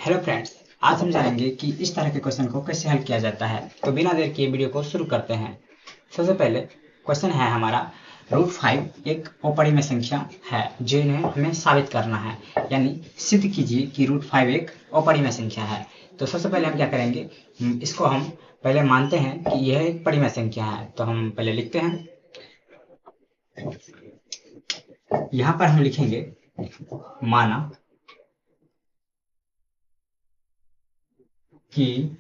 Hello friends, आज हम जानेंगे कि इस तरह के क्वेश्चन को कैसे हल किया जाता है। तो बिना देर किए वीडियो को शुरू करते हैं। सबसे पहले क्वेश्चन है हमारा, √5 एक अपरिमेय संख्या है जिन्हें हमें साबित करना है, यानी सिद्ध कीजिए कि √5 एक अपरिमेय संख्या है। तो सबसे पहले हम क्या करेंगे, इसको हम पहले मानते हैं कि यह एक परिमेय संख्या है। तो हम पहले लिखते हैं, यहाँ पर हम लिखेंगे माना कि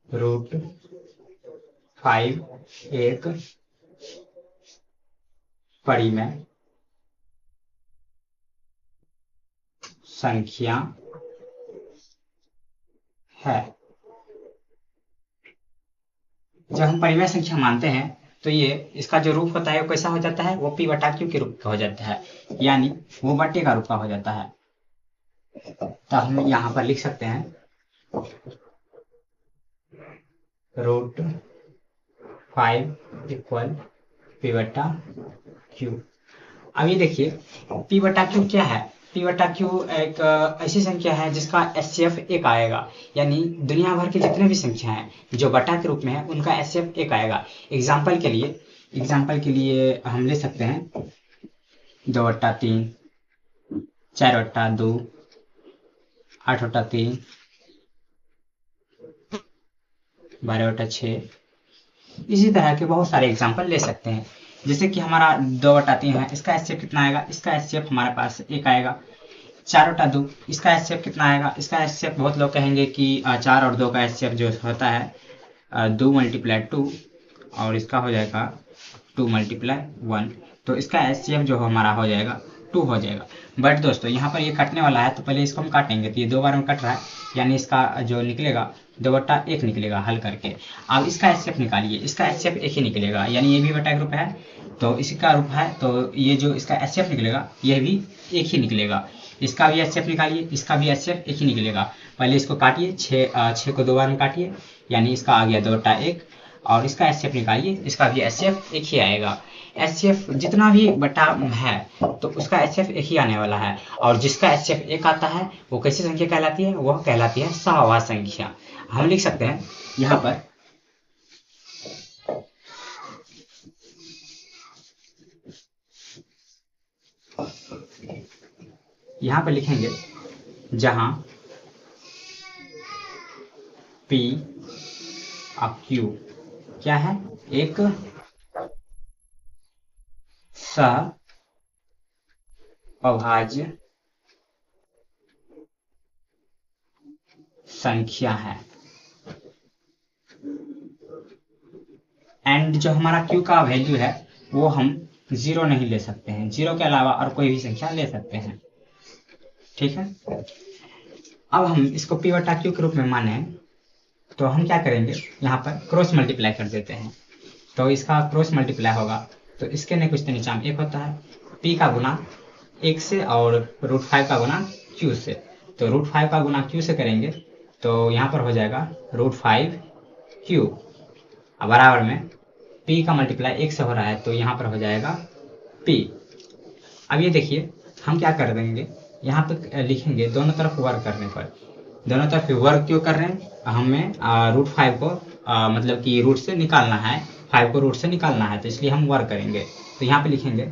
√5 एक परिमेय संख्या है। जब हम परिमेय संख्या मानते हैं तो ये इसका जो रूप होता है वो कैसा हो जाता है, वो p/q के रूप का हो जाता है, यानी वो बट्टे का रूप का हो जाता है। तो हम यहाँ पर लिख सकते हैं √5 इक्वल p/q। अब ये देखिए p/q क्या है। p/q एक ऐसी संख्या है जिसका HCF 1 आएगा, यानी दुनिया भर की जितने भी संख्या हैं जो बटा के रूप में है उनका HCF 1 आएगा। एग्जाम्पल के लिए हम ले सकते हैं 2/3, 4/2, 8/3, 12/6। इसी तरह के बहुत सारे एग्जाम्पल ले सकते हैं। जैसे कि हमारा 2/3 है, इसका HCF कितना आएगा, इसका HCF हमारे पास 1 आएगा। 4/2, इसका HCF कितना आएगा, इसका HCF बहुत लोग कहेंगे कि 4 और 2 का HCF जो होता है 2 × 2, और इसका हो जाएगा 2 × 1। तो इसका HCF जो हमारा हो जाएगा 2 हो जाएगा। बट दोस्तों यहाँ पर ये कटने वाला है, तो पहले इसको हम काटेंगे। तो ये 2 बार में कट रहा है, यानी इसका जो निकलेगा 2/1 निकलेगा हल करके। अब इसका HCF निकालिए, इसका HCF 1 ही निकलेगा, यानी ये भी बटा एक रूप है तो इसी का रूप है, तो ये जो इसका HCF निकलेगा यह भी 1 ही निकलेगा। इसका भी HCF निकालिए, इसका भी HCF 1 ही निकलेगा। पहले इसको काटिए, 6 को 2 बार में काटिए, यानी इसका आ गया 2/1, और इसका HCF निकालिए, इसका भी HCF 1 ही आएगा। HCF जितना भी बटा है तो उसका HCF 1 ही आने वाला है, और जिसका HCF 1 आता है वो कैसी संख्या कहलाती है, वह कहलाती है समआवास संख्या। हम लिख सकते हैं यहाँ पर लिखेंगे जहां p/q क्या है, एक सहअभाज्य संख्या है। एंड जो हमारा q का वैल्यू है वो हम 0 नहीं ले सकते हैं, 0 के अलावा और कोई भी संख्या ले सकते हैं। ठीक है, अब हम इसको p/q के रूप में माने तो हम क्या करेंगे, यहाँ पर क्रॉस मल्टीप्लाई कर देते हैं। तो इसका क्रॉस मल्टीप्लाई होगा तो इसके ने कुछ तो नीचा में 1 होता है, p का गुना 1 से और √5 का गुना q से। तो √5 का गुना q से करेंगे तो यहाँ पर हो जाएगा √5q बराबर में p का मल्टीप्लाई 1 से हो रहा है तो यहाँ पर हो जाएगा p। अब ये देखिए हम क्या कर देंगे, यहाँ पर लिखेंगे दोनों तरफ वर्ग करने पर। दोनों तरफ वर्ग क्यों कर रहे हैं, हमें √5 को मतलब कि रूट से निकालना है, 5 को रूट से निकालना है, तो इसलिए हम वर्ग करेंगे। तो यहाँ पे लिखेंगे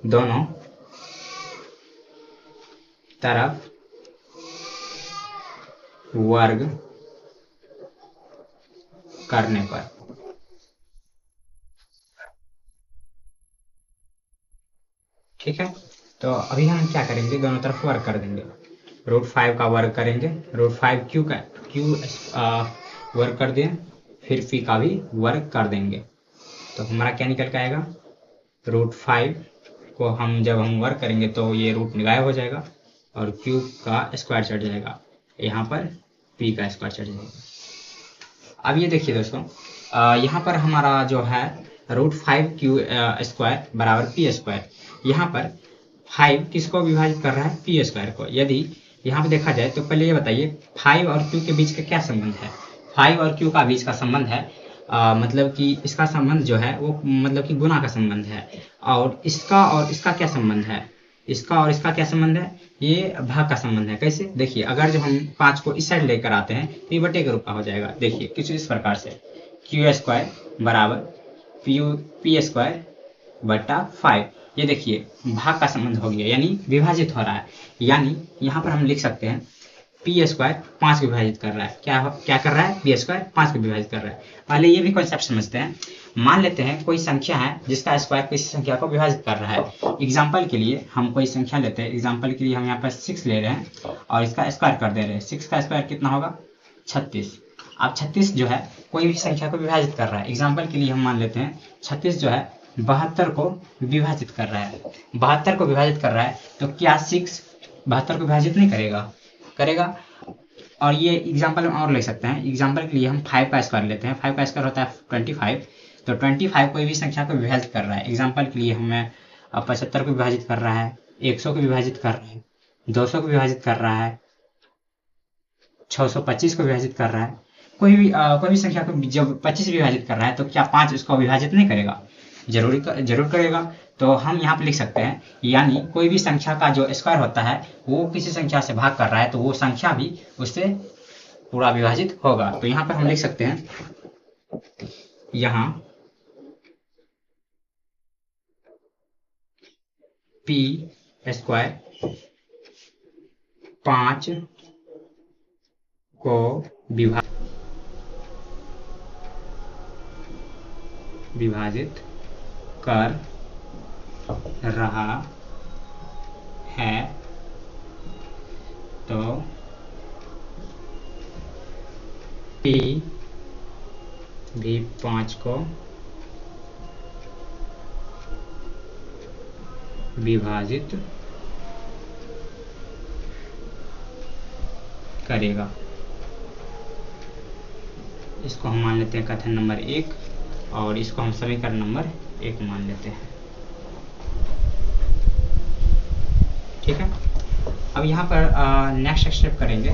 दोनों तरफ वर्ग करने पर। ठीक है, तो अभी हम क्या करेंगे, दोनों तरफ वर्ग कर देंगे। √5 का वर्ग करेंगे, √5q का q वर्ग कर दें, फिर p का भी वर्ग कर देंगे। तो हमारा क्या निकल के आएगा, √5 को हम जब हम वर्ग करेंगे तो ये रूट गायब हो जाएगा और q का स्क्वायर चढ़ जाएगा, यहाँ पर p का स्क्वायर चढ़ जाएगा। अब ये देखिए दोस्तों, यहाँ पर हमारा जो है √5q² बराबर p²। यहाँ पर 5 किसको विभाजित कर रहा है, p² को। यदि यहाँ पे देखा जाए तो पहले ये बताइए 5 और q के बीच का क्या संबंध है। 5 और q का बीच का संबंध है मतलब कि इसका संबंध जो है वो मतलब कि गुना का संबंध है, और इसका क्या संबंध है, इसका और इसका क्या संबंध है, ये भाग का संबंध है। कैसे, देखिए अगर जो हम 5 को इस साइड लेकर आते हैं तो ये बटे के रूप का हो जाएगा। देखिए कुछ इस प्रकार से क्यू स्क्वायर बराबर पी स्क्वायर बटा 5, ये देखिए भाग का संबंध हो गया, यानी विभाजित हो रहा है। यानी यहाँ पर हम लिख सकते हैं पी स्क्वायर 5 को विभाजित कर रहा है। क्या कर रहा है, पी स्क्वायर 5 को विभाजित कर रहा है। पहले ये भी कॉन्सेप्ट समझते हैं। मान लेते हैं कोई संख्या है जिसका स्क्वायर किसी संख्या को विभाजित कर रहा है। एग्जाम्पल के लिए हम कोई संख्या लेते हैं, एग्जाम्पल के लिए हम यहाँ पर 6 ले रहे हैं और इसका स्क्वायर कर दे रहे हैं। 6 का स्क्वायर कितना होगा, 36। अब 36 जो है कोई भी संख्या को विभाजित कर रहा है। एग्जाम्पल के लिए हम मान लेते हैं 36 जो है 72 को विभाजित कर रहा है। 72 को विभाजित कर रहा है तो क्या 6 72 को विभाजित नहीं करेगा, करेगा। और ये एग्जाम्पल में और ले सकते हैं। एग्जाम्पल के लिए हम 5 का स्क्वायर लेते हैं। 5 का स्क्वायर होता है 25, तो 25 कोई भी संख्या को विभाजित कर रहा है। एग्जाम्पल के लिए हमें 75 को विभाजित कर रहा है, 100 को विभाजित कर रहा है, 200 को विभाजित कर रहा है, 625 को विभाजित कर रहा है। कोई भी संख्या को जब 25 विभाजित कर रहा है तो क्या 5 इसको विभाजित नहीं करेगा, जरूर करेगा। तो हम यहाँ पे लिख सकते हैं, यानी कोई भी संख्या का जो स्क्वायर होता है वो किसी संख्या से भाग कर रहा है तो वो संख्या भी उससे पूरा विभाजित होगा। तो यहाँ पर हम लिख सकते हैं, यहाँ पी स्क्वायर 5 को विभाजित कर रहा है तो पी भी 5 को विभाजित करेगा। इसको हम मान लेते हैं कथन नंबर 1 और इसको हम समीकरण नंबर 1 मान लेते हैं। ठीक है, अब यहाँ पर नेक्स्ट स्टेप करेंगे।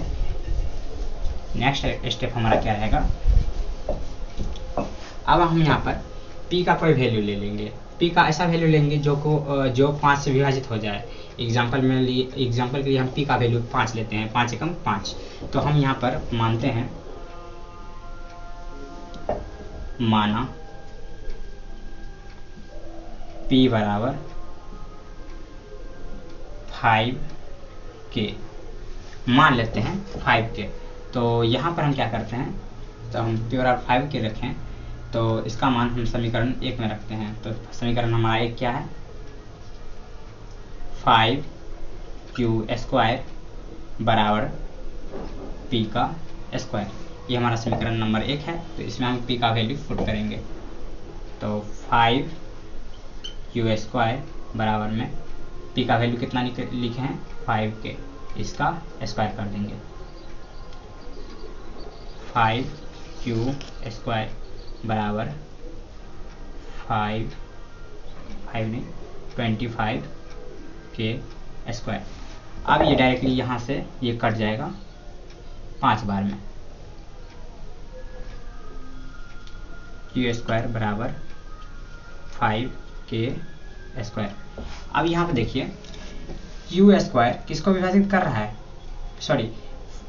नेक्स्ट स्टेप हमारा क्या रहेगा, अब हम यहाँ पर p का कोई वैल्यू ले लेंगे। p का ऐसा वैल्यू लेंगे जो 5 से विभाजित हो जाए। एग्जाम्पल के लिए हम p का वैल्यू 5 लेते हैं, 5 एकम 5। तो हम यहाँ पर मानते हैं, माना p बराबर 5 के, मान लेते हैं 5 के। तो यहाँ पर हम क्या करते हैं, तो हम p बराबर 5 के रखें तो इसका मान हम समीकरण 1 में रखते हैं। तो समीकरण हमारा 1 क्या है, 5q स्क्वायर बराबर p का स्क्वायर, ये हमारा समीकरण नंबर 1 है। तो इसमें हम p का वैल्यू पुट करेंगे। तो 5q स्क्वायर बराबर में p का वैल्यू कितना लिखे हैं, 5 के, इसका स्क्वायर कर देंगे। 5q स्क्वायर बराबर 25 के स्क्वायर। अब ये डायरेक्टली यहाँ से ये कट जाएगा 5 बार में। q स्क्वायर बराबर 5 के स्क्वायर। अब यहाँ पे देखिए q स्क्वायर किसको विभाजित कर रहा है, सॉरी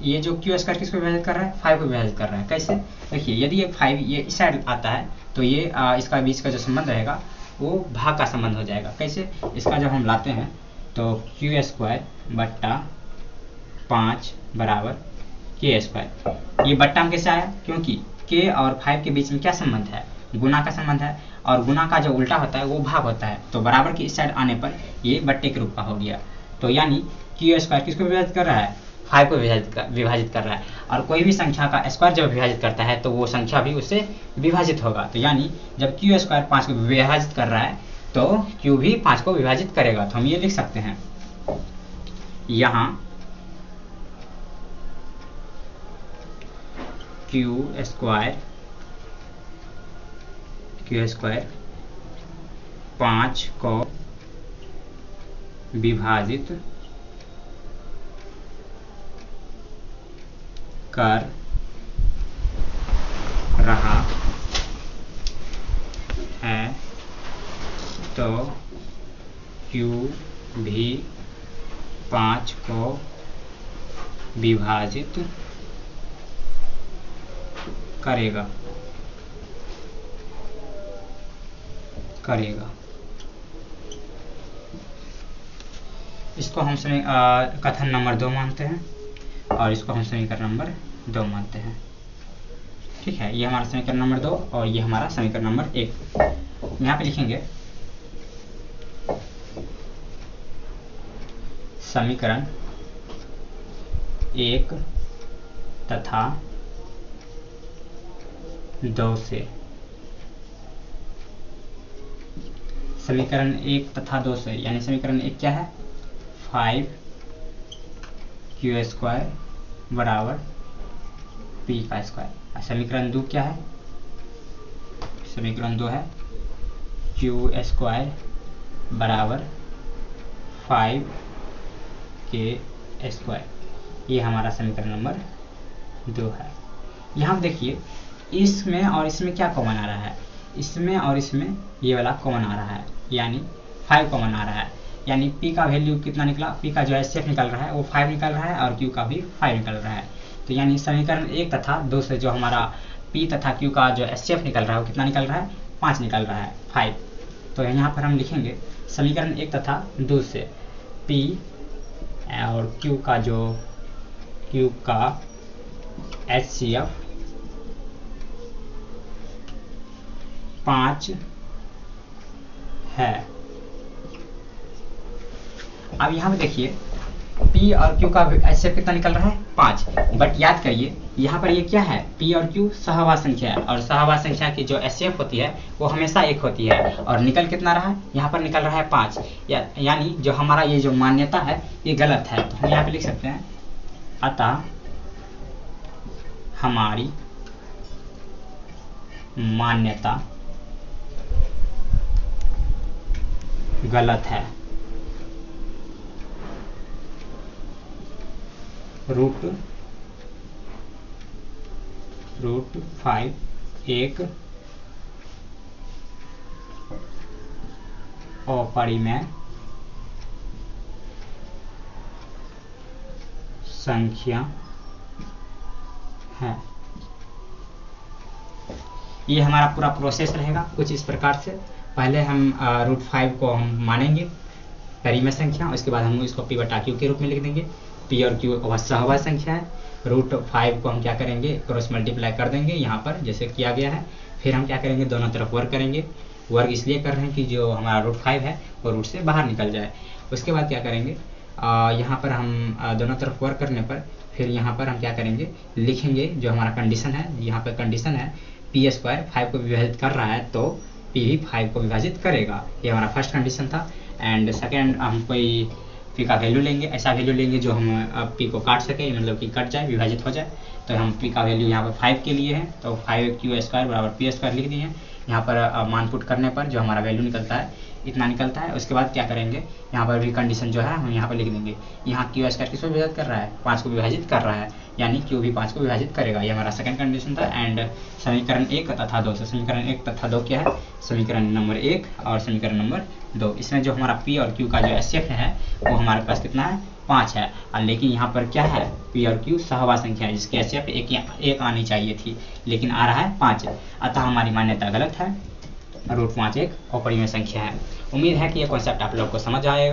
ये जो q स्क्वायर किसको विभाजित कर रहा है, 5 को विभाजित कर रहा है। कैसे, देखिए यदि ये 5 ये इस साइड आता है तो ये इसका बीच का जो संबंध रहेगा वो भाग का संबंध हो जाएगा। कैसे, इसका जब हम लाते हैं तो q स्क्वायर बट्टा 5 बराबर k स्क्वायर। ये बट्टा में कैसे आया, क्योंकि k और 5 के बीच में क्या संबंध है, गुना का संबंध है, और गुना का जो उल्टा होता है वो भाग होता है। तो बराबर की इस साइड आने पर ये बट्टे के रूप का हो गया। तो यानी q स्क्वायर किसको विभाजित कर रहा है, 5 को विभाजित कर रहा है। और कोई भी संख्या का स्क्वायर जब विभाजित करता है तो वो संख्या भी उससे विभाजित होगा। तो यानी जब q स्क्वायर 5 को विभाजित कर रहा है तो q भी 5 को विभाजित करेगा। तो हम ये लिख सकते हैं, यहाँ q स्क्वायर 5 को विभाजित कर रहा है तो q भी 5 को विभाजित करेगा। इसको हम कथन नंबर 2 मानते हैं और इसको हम समीकरण नंबर 2 मानते हैं। ठीक है, ये हमारा समीकरण नंबर 2 और ये हमारा समीकरण नंबर 1। यहाँ पे लिखेंगे समीकरण 1 तथा 2 से, समीकरण 1 तथा 2 से, यानी समीकरण 1 क्या है, 5q² बराबर p का स्क्वायर। समीकरण 2 क्या है, समीकरण 2 है q² बराबर 5k²। ये हमारा समीकरण नंबर 2 है। यहाँ देखिए इसमें और इसमें क्या कॉमन आ रहा है, इसमें और इसमें ये वाला कॉमन आ रहा है, यानी 5 कॉमन आ रहा है। यानी p का वैल्यू कितना निकला, p का जो एचसीएफ निकल रहा है वो 5 निकल रहा है और q का भी 5 निकल रहा है। तो यानी समीकरण 1 तथा 2 से जो हमारा p तथा q का जो एचसीएफ निकल रहा है वो कितना निकल रहा है, 5 निकल रहा है, 5। तो यहाँ पर हम लिखेंगे समीकरण 1 तथा 2 से p और q का एचसीएफ 5 है। अब यहाँ पे देखिए P और Q का एचसीएफ कितना निकल रहा है, 5। बट याद करिए यहाँ पर ये क्या है, P और Q सहवास संख्या है और सहवास संख्या की जो एचसीएफ होती है वो हमेशा 1 होती है और निकल कितना रहा है, यहाँ पर निकल रहा है 5। यानी जो हमारा ये जो मान्यता है ये गलत है। तो हम यहाँ पे लिख सकते हैं अतः हमारी मान्यता गलत है। रूट 5 एक अपरिमेय संख्या है। ये हमारा पूरा प्रोसेस रहेगा कुछ इस प्रकार से। पहले हम रूट 5 को हम मानेंगे परिमेय संख्या, उसके बाद हम इसको p बटा q के रूप में लिख देंगे। p और q सहवास संख्या है। रूट 5 को हम क्या करेंगे, क्रॉस मल्टीप्लाई कर देंगे यहाँ पर जैसे किया गया है। फिर हम क्या करेंगे, दोनों तरफ वर्ग करेंगे। वर्ग इसलिए कर रहे हैं कि जो हमारा रूट 5 है वो रूट से बाहर निकल जाए। उसके बाद क्या करेंगे, यहाँ पर हम दोनों तरफ वर्ग करने पर फिर यहाँ पर हम क्या करेंगे, लिखेंगे जो हमारा कंडीशन है। यहाँ पर कंडीशन है p² 5 को विभाजित कर रहा है तो p भी 5 को विभाजित करेगा। ये हमारा फर्स्ट कंडीशन था। एंड सेकेंड हम कोई p का वैल्यू लेंगे, ऐसा वैल्यू लेंगे जो हम p को काट सके, मतलब कि कट जाए, विभाजित हो जाए। तो हम p का वैल्यू यहाँ पर 5 के लिए है तो 5q² बराबर p² लिख दिए हैं। यहाँ पर मान पुट करने पर जो हमारा वैल्यू निकलता है इतना निकलता है। उसके बाद क्या करेंगे, यहाँ पर भी कंडीशन जो है हम यहाँ पर लिख देंगे। यहाँ q² किसको विभाजित कर रहा है, 5 को विभाजित कर रहा है, यानी q भी 5 को विभाजित करेगा। ये हमारा सेकंड कंडीशन था। एंड समीकरण 1 तथा 2 से, समीकरण 1 तथा 2 क्या है, समीकरण नंबर 1 और समीकरण नंबर 2। इसमें जो हमारा p और q का जो एचसीएफ है वो हमारे पास कितना है, 5 है। और लेकिन यहाँ पर क्या है, p और q सहवास संख्या है जिसकी एचसीएफ 1 आनी चाहिए थी, लेकिन आ रहा है 5। अतः हमारी मान्यता गलत है। रूट 5 एक अपरिमेय संख्या है। उम्मीद है कि यह कॉन्सेप्ट आप लोग को समझ आएगा।